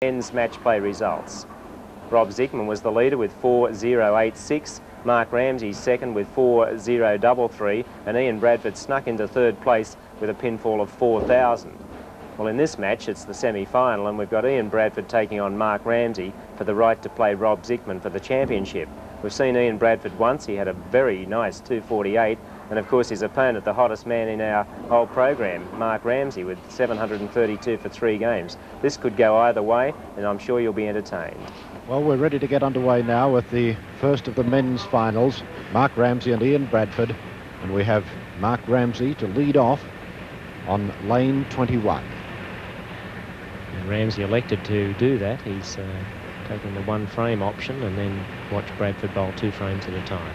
men's match play results. Rob Zickman was the leader with 4.086. Mark Ramsay second with 4.033, and Ian Bradford snuck into third place with a pinfall of 4,000. Well, in this match, it's the semi-final, and we've got Ian Bradford taking on Mark Ramsay for the right to play Rob Zickman for the championship. We've seen Ian Bradford once. He had a very nice 2.48, and of course his opponent, the hottest man in our whole program, Mark Ramsay, with 732 for 3 games. This could go either way, and I'm sure you'll be entertained. Well, we're ready to get underway now with the first of the men's finals, Mark Ramsay and Ian Bradford, and we have Mark Ramsay to lead off on lane 21. And Ramsay elected to do that. He's taken the 1 frame option and then watch Bradford bowl 2 frames at a time.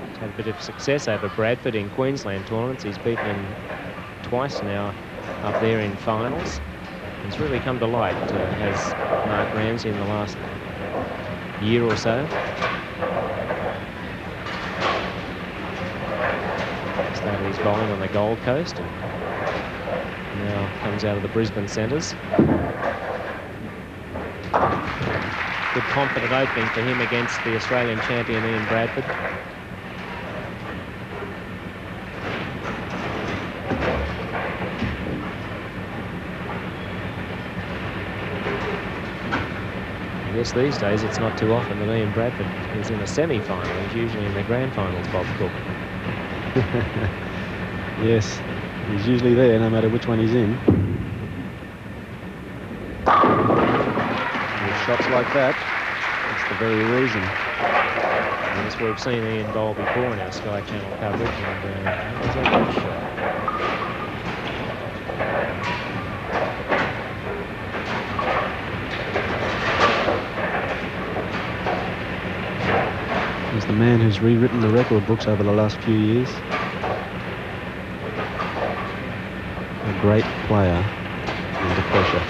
He's had a bit of success over Bradford in Queensland tournaments. He's beaten him twice now up there in finals. He's really come to light, has Mark Ramsay in the last year or so. Started his bowling on the Gold Coast and now comes out of the Brisbane centres. Good confident opening for him against the Australian champion Ian Bradford. I guess these days it's not too often that Ian Bradford is in a semi-final. He's usually in the grand finals, Bob Cook. Yes, he's usually there no matter which one he's in. With shots like that, That's the very reason. Yes, we've seen Ian bowl before in our Sky Channel coverage, and that was a good shot. He's the man who's rewritten the record books over the last few years. A great player under pressure.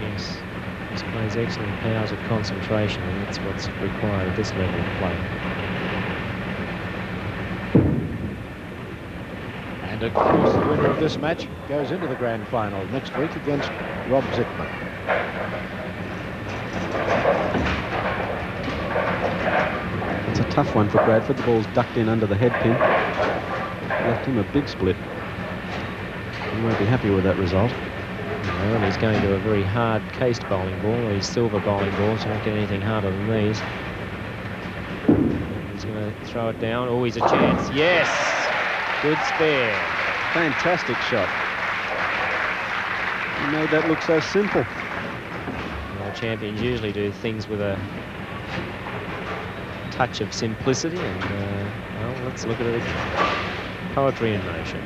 Yes, he displays excellent powers of concentration, and that's what's required at this level of play. and of course the winner of this match goes into the grand final next week against Rob Zickman. It's a tough one for Bradford. The ball's ducked in under the head pin. Left him a big split. He won't be happy with that result. Well, and he's going to a very hard cased bowling ball. These silver bowling balls, you don't get anything harder than these. He's going to throw it down. Oh, he's a chance. Yes! Good spare. Fantastic shot. He made that look so simple. Well, champions usually do things with a touch of simplicity, and well, let's look at it again. Poetry in motion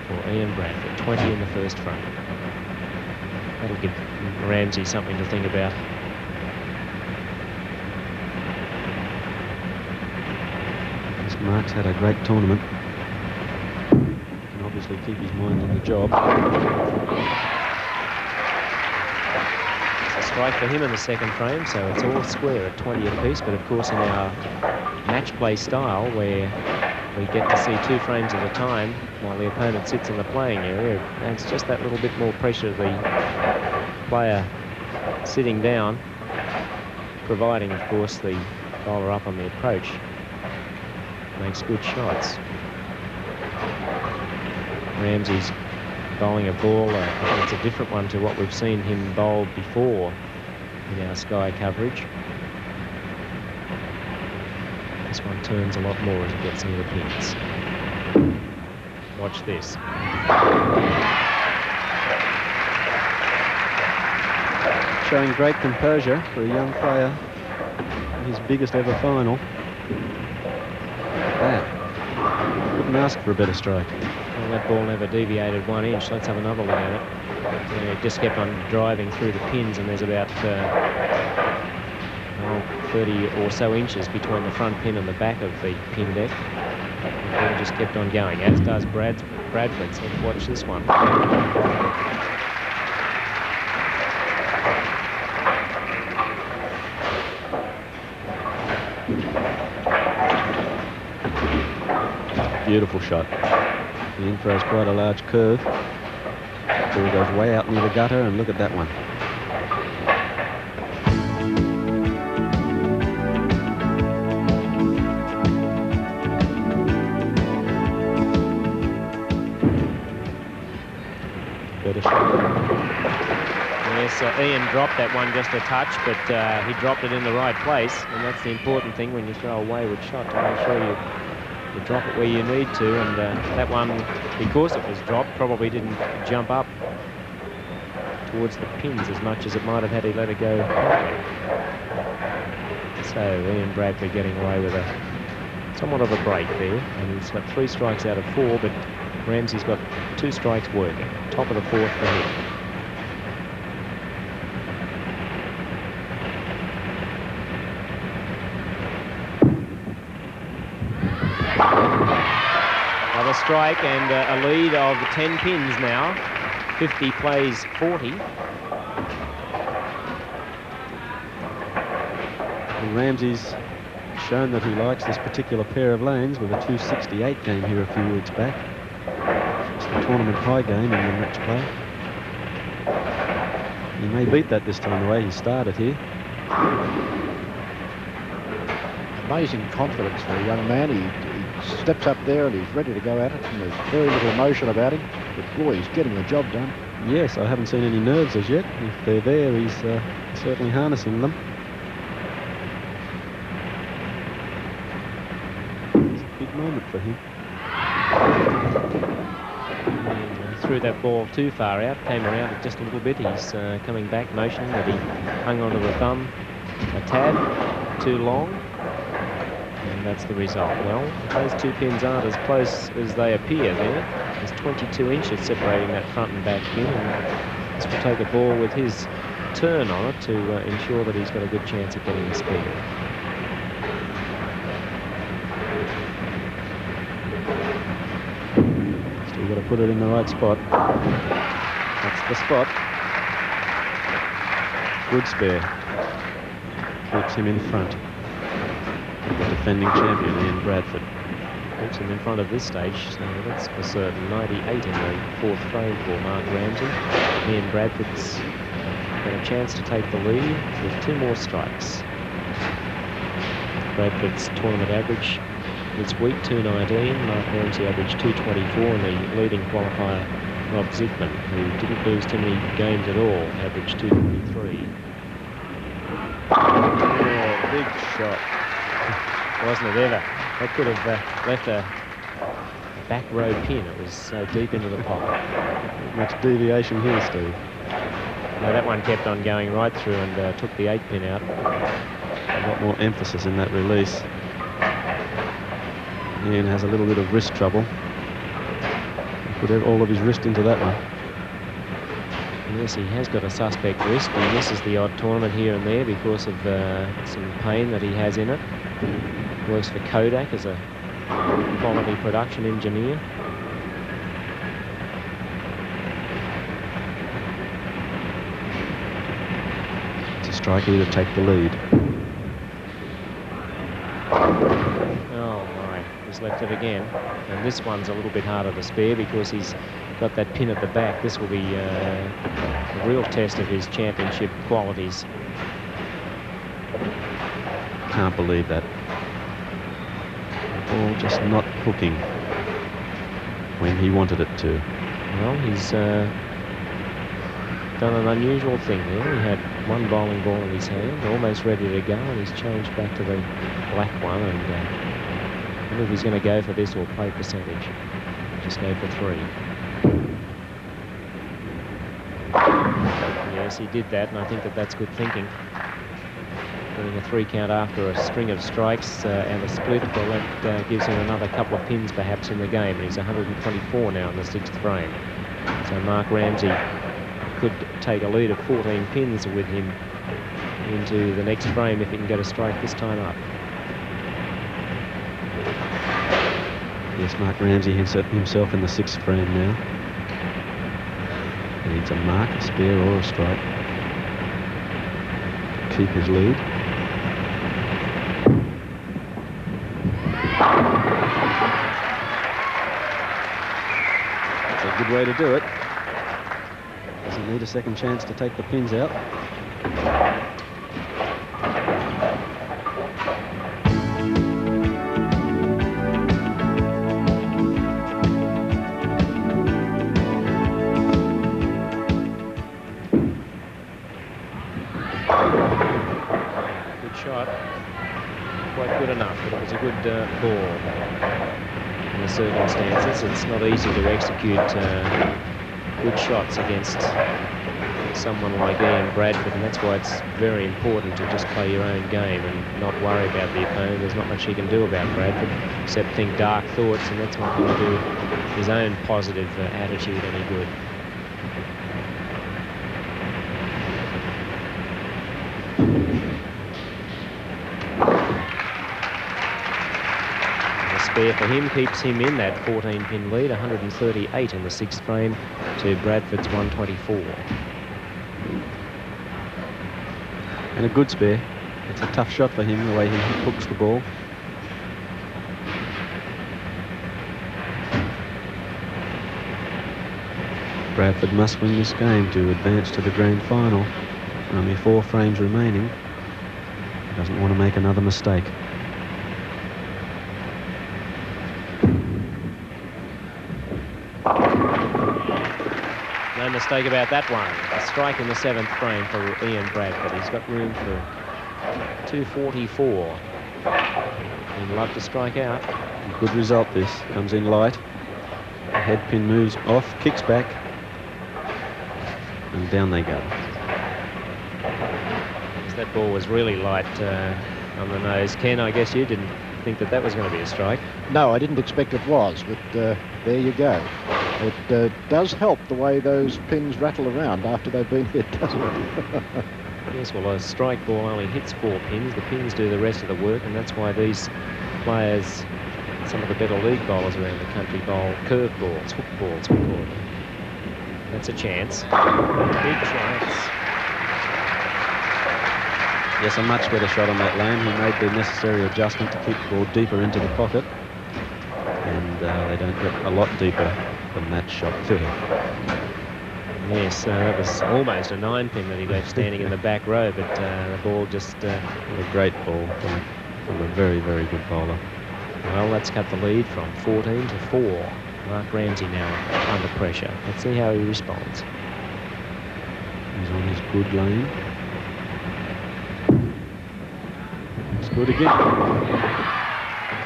for Ian Bradford, 20 in the first frame. That'll give Ramsay something to think about. Mark's had a great tournament. He can obviously keep his mind on the job. It's a strike for him in the second frame, so it's all square at 20 apiece. But of course, in our match play style, where we get to see 2 frames at a time while the opponent sits in the playing area, adds just that little bit more pressure to the player sitting down, providing, of course, the bowler up on the approach makes good shots. Ramsay's bowling a ball, it's a different one to what we've seen him bowl before in our Sky coverage. This one turns a lot more as it gets near the pins. Watch this. Showing great composure for a young player. His biggest ever final. That. Couldn't ask for a better strike. Well, that ball never deviated 1 inch. Let's have another look at it. And it just kept on driving through the pins, and there's about 30 or so inches between the front pin and the back of the pin deck. The ball just kept on going, as does Bradford. So watch this one. Beautiful shot. The in throws quite a large curve. Ball goes way out near the gutter, and look at that one. Better shot. Yes, Ian dropped that one just a touch, but he dropped it in the right place, and that's the important thing when you throw a wayward shot, to make sure you drop it where you need to. And that one, because it was dropped, probably didn't jump up towards the pins as much as it might have had he let it go properly. So Ian Bradford getting away with somewhat of a break there, and he's got 3 strikes out of 4, but Ramsay's got 2 strikes working. Top of the 4th for him. Another strike and a lead of 10 pins now. 50 plays 40. And Ramsay's shown that he likes this particular pair of lanes with a 268 game here a few weeks back. It's the tournament high game in the match play. He may beat that this time, the way he started here. Amazing confidence for a young man. He steps up there and he's ready to go at it, and there's very little emotion about him, but boy, he's getting the job done. Yes, I haven't seen any nerves as yet. If they're there, he's certainly harnessing them. It's a big moment for him. He threw that ball too far out, came around it just a little bit. He's coming back, motioning that he hung onto the thumb a tad too long. And that's the result. Well, those 2 pins aren't as close as they appear there. There's 22 inches separating that front and back pin, and this will take a ball with his turn on it to ensure that he's got a good chance of getting the speed. Still got to put it in the right spot. That's the spot. Good spare. Keeps him in front. The defending champion, Ian Bradford. Keeps him in front of this stage, so that's for certain. 98 in the 4th frame for Mark Ramsay. Ian Bradford's got a chance to take the lead with 2 more strikes. Bradford's tournament average this week, 219. Mark Ramsay averaged 224, and the leading qualifier, Rob Zickman, who didn't lose too many games at all, averaged 223. Oh, big shot. Wasn't it ever? That could have left a back row pin. It was so deep into the pot. Not much deviation here, Steve. No, that one kept on going right through and took the 8 pin out. A lot more emphasis in that release. Ian has a little bit of wrist trouble. He put all of his wrist into that one. Yes, he has got a suspect wrist. He misses the odd tournament here and there because of some pain that he has in it. Works for Kodak as a quality production engineer. It's a strike here to take the lead. Oh my, he's left it again. And this one's a little bit harder to spare because he's got that pin at the back. This will be a real test of his championship qualities. Can't believe that. Ball just not hooking when he wanted it to. Well, he's done an unusual thing there. He had 1 bowling ball in his hand, almost ready to go, and he's changed back to the black one. And I wonder if he's going to go for this or play percentage. Just go for 3. Yes, he did that, and I think that's good thinking. Doing a 3 count after a string of strikes and a split, well, that gives him another couple of pins perhaps in the game. And he's 124 now in the 6th frame. So Mark Ramsay could take a lead of 14 pins with him into the next frame if he can get a strike this time up. Yes, Mark Ramsay himself in the 6th frame now. He needs a mark, a spare or a strike to keep his lead. way to do it. Doesn't need a second chance to take the pins out. Good shot. Quite good enough, but it was a good ball in the circumstances. It's not easy to execute good shots against someone like Ian Bradford, and that's why it's very important to just play your own game and not worry about the opponent. There's not much he can do about Bradford except think dark thoughts, and that's not going to do his own positive attitude any good. Spare for him keeps him in that 14-pin lead, 138 in the 6th frame to Bradford's 124. And a good spare. It's a tough shot for him, the way he hooks the ball. Bradford must win this game to advance to the grand final. Only 4 frames remaining. He doesn't want to make another mistake. No mistake about that one. A strike in the 7th frame for Ian Bradford. He's got room for 244. He'd love to strike out. Good result this. Comes in light. The head pin moves off, kicks back, and down they go. That ball was really light on the nose. Ken, I guess you didn't think that was going to be a strike. No, I didn't expect it was, but there you go. It does help the way those pins rattle around after they've been hit, doesn't it? Yes, well, a strike ball only hits 4 pins. The pins do the rest of the work, and that's why these players, some of the better league bowlers around the country, bowl curve balls, hook balls, we call them. That's a chance. Big chance. Yes, a much better shot on that lane. He made the necessary adjustment to keep the ball deeper into the pocket. And they don't get a lot deeper than that shot there. Yes, that was almost a 9-pin that he left standing in the back row, but the ball just... a great ball from a very, very good bowler. Well, that's cut the lead from 14 to 4. Mark Ramsay now under pressure. Let's see how he responds. He's on his good lane. It's good again.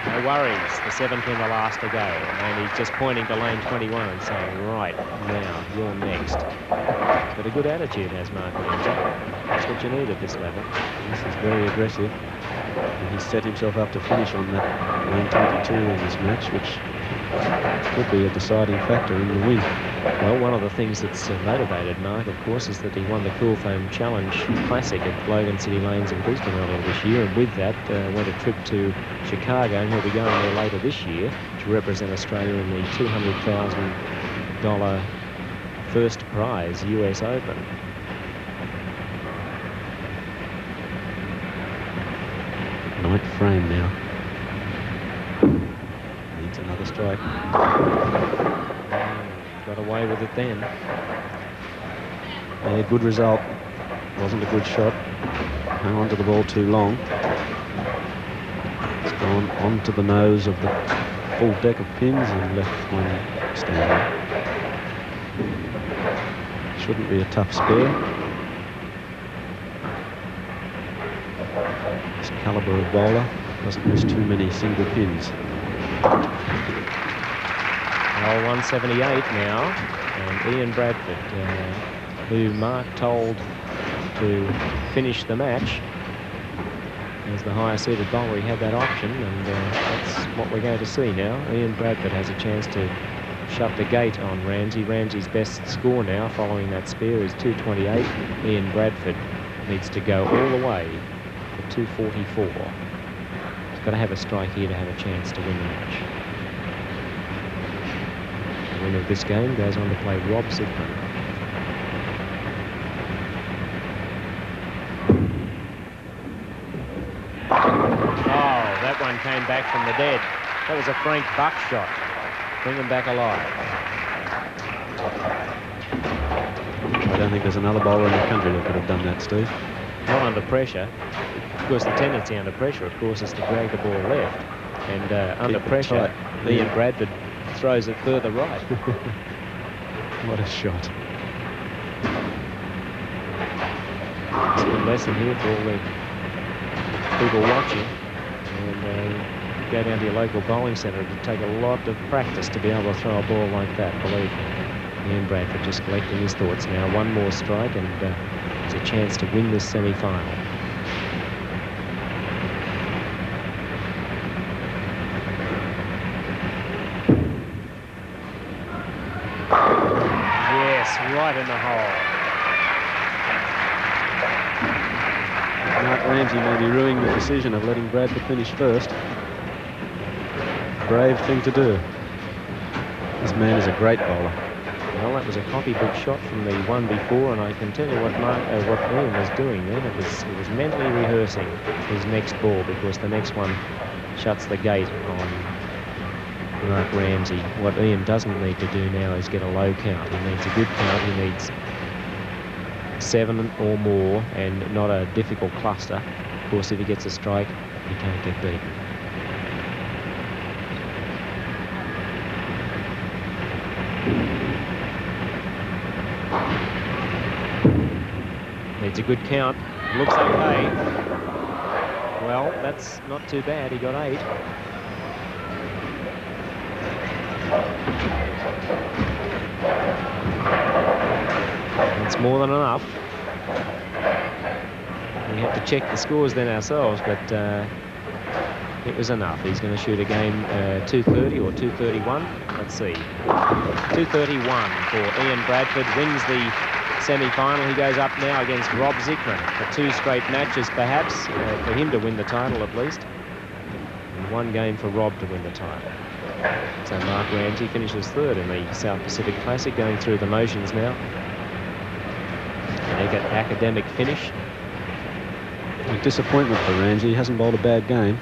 No worries, the 7th pin, the last to go, and he's just pointing to lane 21 and saying, right, now, you're next. But a good attitude has Mark Ramsay. That's what you need at this level. This is very aggressive. And he's set himself up to finish on that lane 22 in this match, which could be a deciding factor in the win. Well, one of the things that's motivated Mark, of course, is that he won the Cool Foam Challenge Classic at Logan City Lanes in Brisbane earlier this year, and with that went a trip to Chicago, and he'll be going there later this year to represent Australia in the $200,000 first prize US Open. Ninth frame now. Needs another strike. Got away with it then. Yeah, good result. Wasn't a good shot. Hung on to the ball too long. It's gone onto the nose of the full deck of pins and left one standing. Shouldn't be a tough spare. This caliber of bowler doesn't miss too many single pins. Well, 178 now, and Ian Bradford, who Mark told to finish the match as the higher seeded bowler, he had that option, and that's what we're going to see now. Ian Bradford has a chance to shut the gate on Ramsay. Ramsay's best score now following that spare is 228. Ian Bradford needs to go all the way for 244. He's got to have a strike here to have a chance to win the match. The winner of this game goes on to play Rob Ziegman. Oh, that one came back from the dead. That was a Frank Buck shot. Bring him back alive. don't think there's another bowler in the country that could have done that, Steve. Not under pressure. Of course, the tendency under pressure, of course, is to drag the ball left. And under pressure, Ian Bradford throws it further right. What a shot. It's a good lesson here for all the people watching. And go down to your local bowling centre. It would take a lot of practice to be able to throw a ball like that, believe me. Ian Bradford just collecting his thoughts now. One more strike and it's a chance to win this semi-final. Yes, right in the hole. Mark Ramsay may be ruining the decision of letting Bradford finish first. Brave thing to do. This man is a great bowler. Well, that was a copybook shot from the one before, and I can tell you what Ian was doing then. He was mentally rehearsing his next ball, because the next one shuts the gate on Mark Ramsay. What Ian doesn't need to do now is get a low count. He needs a good count. He needs 7 or more, and not a difficult cluster. Of course, if he gets a strike, he can't get beaten. Needs a good count. Looks okay. Well, that's not too bad. He got 8. That's more than enough. We have to check the scores then ourselves, but it was enough. He's going to shoot a game 230 or 231. Let's see. 231 for Ian Bradford. Wins the semi-final. He goes up now against Rob Zickman for 2 straight matches, perhaps, for him to win the title at least. And 1 game for Rob to win the title. So Mark Ramsay finishes 3rd in the South Pacific Classic, going through the motions now. An academic finish. A disappointment for Ramsay. He hasn't bowled a bad game.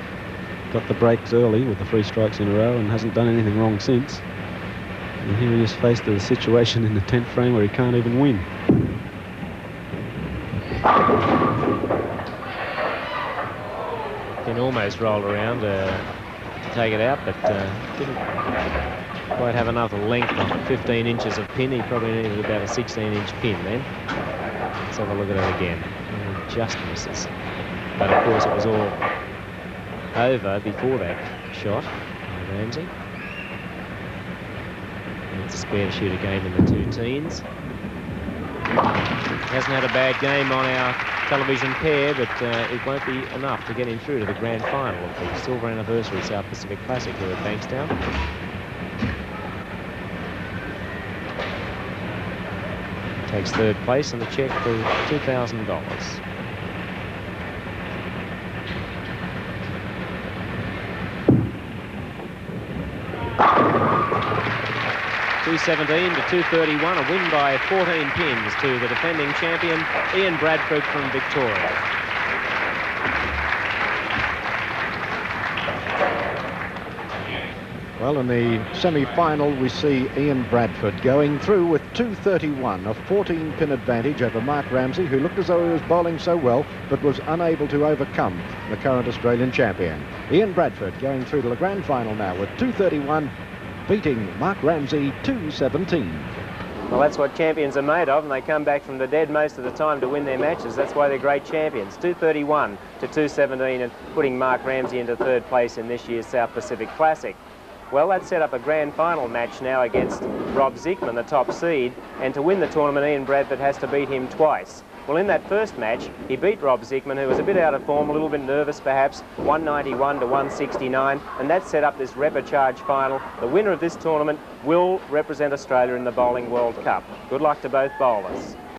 Got the breaks early with the 3 strikes in a row and hasn't done anything wrong since. And here he is faced with a situation in the 10th frame where he can't even win. Can almost roll around to take it out, but didn't quite have enough length on it. 15 inches of pin. He probably needed about a 16-inch pin then. Let's have a look at it again. And just misses. But of course it was all over before that shot by Ramsay. And it's a spare to shoot a game in the 2 teens. Hasn't had a bad game on our television pair, but it won't be enough to get him through to the grand final of the Silver Anniversary South Pacific Classic here at Bankstown. Takes 3rd place and a cheque for $2,000. 217 to 231, a win by 14 pins to the defending champion, Ian Bradford from Victoria. Well, in the semi-final, we see Ian Bradford going through with 231, a 14-pin advantage over Mark Ramsay, who looked as though he was bowling so well, but was unable to overcome the current Australian champion. Ian Bradford going through to the grand final now with 231, beating Mark Ramsay 217. Well, that's what champions are made of, and they come back from the dead most of the time to win their matches. That's why they're great champions. 231 to 217, and putting Mark Ramsay into 3rd place in this year's South Pacific Classic. Well, that set up a grand final match now against Rob Zickman, the top seed, and to win the tournament, Ian Bradford has to beat him twice. Well, in that first match, he beat Rob Zickman, who was a bit out of form, a little bit nervous perhaps, 191 to 169, and that set up this repechage final. The winner of this tournament will represent Australia in the Bowling World Cup. Good luck to both bowlers.